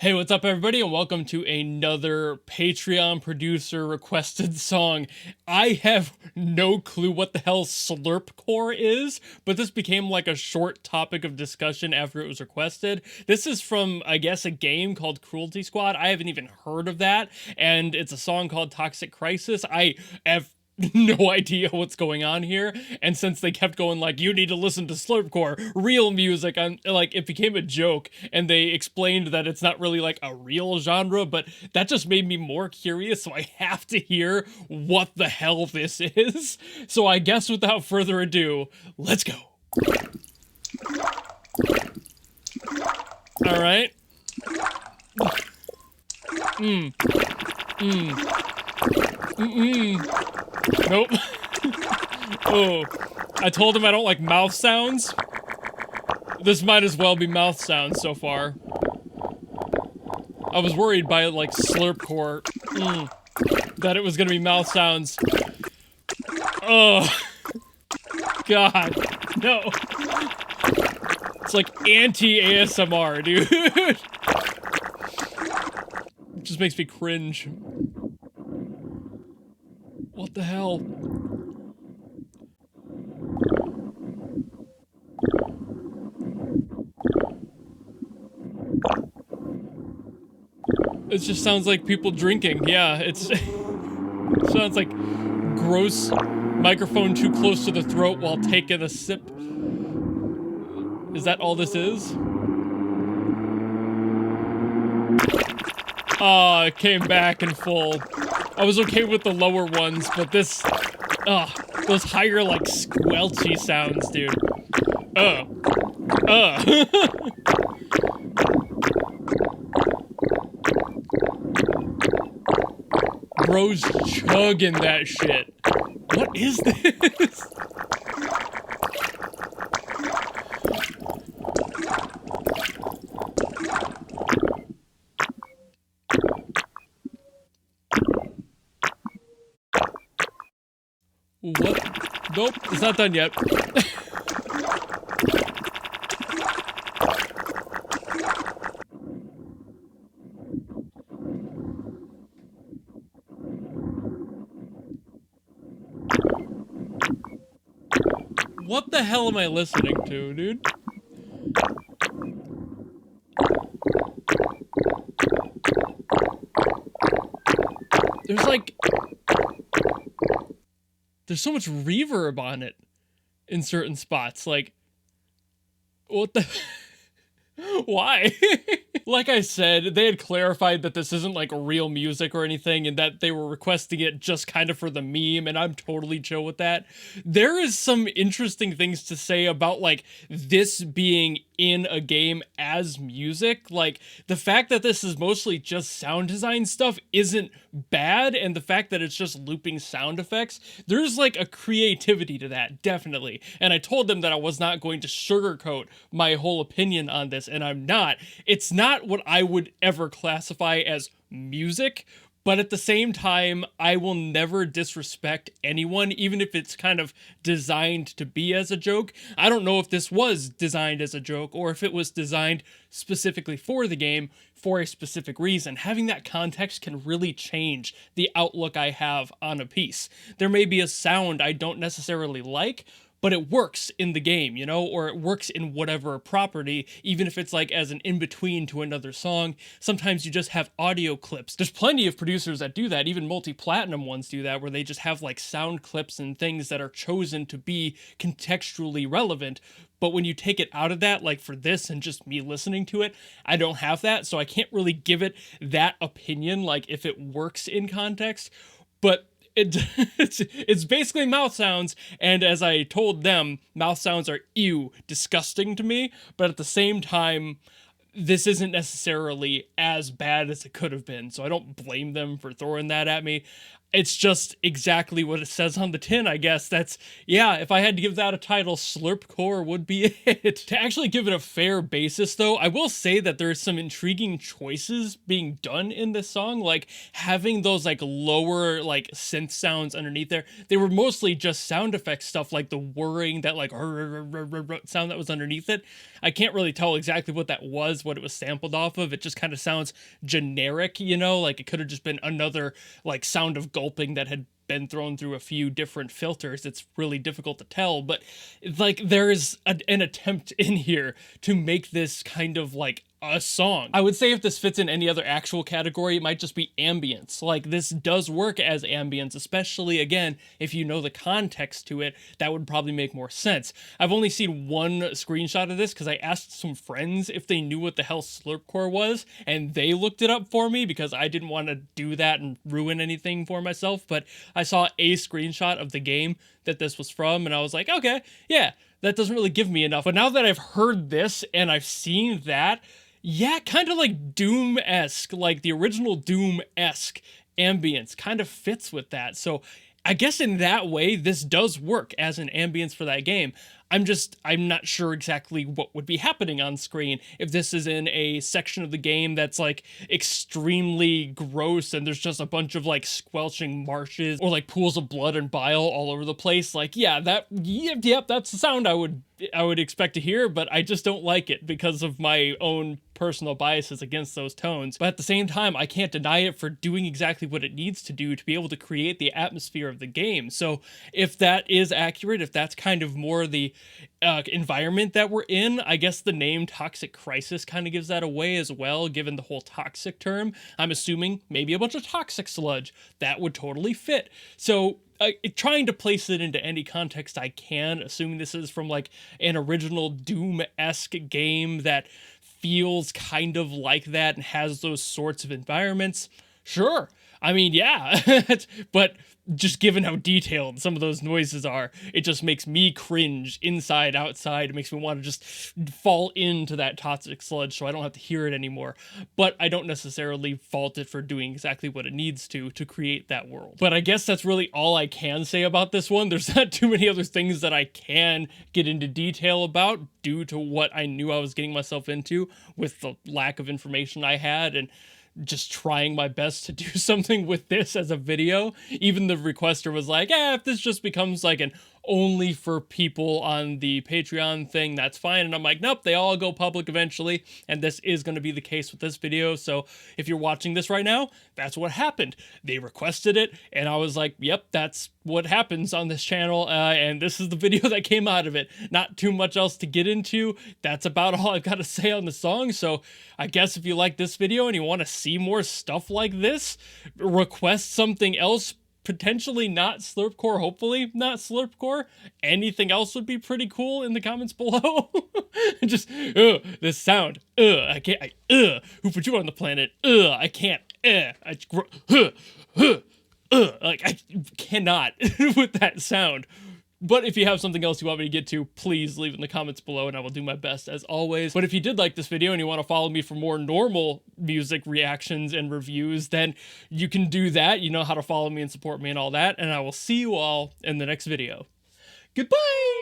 Hey, what's up, everybody, and welcome to another Patreon producer requested song. I have no clue what the hell Slurpcore is, but this became like a short topic of discussion after it was requested. This is from, I guess, a game called Cruelty Squad. I haven't even heard of that, and it's a song called Toxic Crisis. I have no idea what's going on here, and since they kept going like, you need to listen to Slurpcore, real music, like, it became a joke, and they explained that it's not really like a real genre, but that just made me more curious, so I have to hear what the hell this is. So I guess without further ado, let's go. All right. Nope. Oh, I told him I don't like mouth sounds. This might as well be mouth sounds so far. I was worried by like Slurpcore that it was gonna be mouth sounds. Oh, God, no. It's like anti-ASMR, dude. It just makes me cringe. What the hell? It just sounds like people drinking. Yeah, it sounds like gross microphone too close to the throat while taking a sip. Is that all this is? Ah, it came back in full. I was okay with the lower ones, but this, those higher, like, squelchy sounds, dude. Bro's chugging that shit. What is this? What? Nope, it's not done yet. What the hell am I listening to, dude? There's like... There's so much reverb on it in certain spots. Like, what the... Why? Like I said, they had clarified that this isn't like real music or anything, and that they were requesting it just kind of for the meme, and I'm totally chill with that. There is some interesting things to say about like this being in a game as music. Like, the fact that this is mostly just sound design stuff isn't bad, and the fact that it's just looping sound effects, there's like a creativity to that, definitely. And I told them that I was not going to sugarcoat my whole opinion on this, and I'm not. It's not what I would ever classify as music, but at the same time, I will never disrespect anyone, even if it's kind of designed to be as a joke. I don't know if this was designed as a joke or if it was designed specifically for the game for a specific reason. Having that context can really change the outlook I have on a piece. There may be a sound I don't necessarily like, but it works in the game, you know, or it works in whatever property, even if it's like as an in-between to another song. Sometimes you just have audio clips. There's plenty of producers that do that, even multi-platinum ones do that, where they just have like sound clips and things that are chosen to be contextually relevant. But when you take it out of that, like for this and just me listening to it, I don't have that, so I can't really give it that opinion, like if it works in context. But it's basically mouth sounds, and as I told them, mouth sounds are disgusting to me, but at the same time, this isn't necessarily as bad as it could have been, so I don't blame them for throwing that at me. it's just exactly what it says on the tin, I guess. That's, yeah, if I had to give that a title, Slurpcore would be it. To actually give it a fair basis, though, I will say that there's some intriguing choices being done in this song, like having those like lower like synth sounds underneath there. They were mostly just sound effect stuff, like the whirring, that like sound that was underneath it. I can't really tell exactly what that was, what it was sampled off of. It just kind of sounds generic, you know, like it could have just been another like sound of gulping that had been thrown through a few different filters. It's really difficult to tell, but like there's an attempt in here to make this kind of like a song. I would say if this fits in any other actual category, it might just be ambience. Like this does work as ambience, especially again, if you know the context to it, that would probably make more sense. I've only seen one screenshot of this because I asked some friends if they knew what the hell Slurpcore was, and they looked it up for me because I didn't want to do that and ruin anything for myself, but I saw a screenshot of the game that this was from, and I was like, okay, yeah, that doesn't really give me enough. But now that I've heard this and I've seen that, yeah, kind of like Doom-esque, like the original Doom-esque ambience kind of fits with that. So I guess in that way, this does work as an ambience for that game. I'm not sure exactly what would be happening on screen if this is in a section of the game that's like extremely gross and there's just a bunch of like squelching marshes or like pools of blood and bile all over the place. Like, yeah, yep, that's the sound I would expect to hear, but I just don't like it because of my own personal biases against those tones. But at the same time, I can't deny it for doing exactly what it needs to do to be able to create the atmosphere of the game. So if that is accurate, if that's kind of more the environment that we're in, I guess the name Toxic Crisis kind of gives that away as well, given the whole toxic term. I'm assuming maybe a bunch of toxic sludge. That would totally fit. So trying to place it into any context I can, assuming this is from like an original Doom-esque game that feels kind of like that and has those sorts of environments, sure. I mean, yeah, but just given how detailed some of those noises are, it just makes me cringe inside, outside. It makes me want to just fall into that toxic sludge so I don't have to hear it anymore. But I don't necessarily fault it for doing exactly what it needs to create that world. But I guess that's really all I can say about this one. There's not too many other things that I can get into detail about due to what I knew I was getting myself into with the lack of information I had and just trying my best to do something with this as a video. Even the requester was like, if this just becomes like an only for people on the Patreon thing, that's fine. And I'm like, nope, they all go public eventually. And this is going to be the case with this video. So if you're watching this right now, that's what happened. They requested it. And I was like, yep, that's what happens on this channel. And this is the video that came out of it. Not too much else to get into. That's about all I've got to say on the song. So I guess if you like this video and you want to see more stuff like this, request something else. Potentially not Slurpcore, hopefully not Slurpcore. Anything else would be pretty cool in the comments below. Just, this sound, I can't, who put you on the planet? I can't, like, I cannot with that sound. But if you have something else you want me to get to, please leave it in the comments below and I will do my best as always. But if you did like this video and you want to follow me for more normal music reactions and reviews, then you can do that. You know how to follow me and support me and all that. And I will see you all in the next video. Goodbye!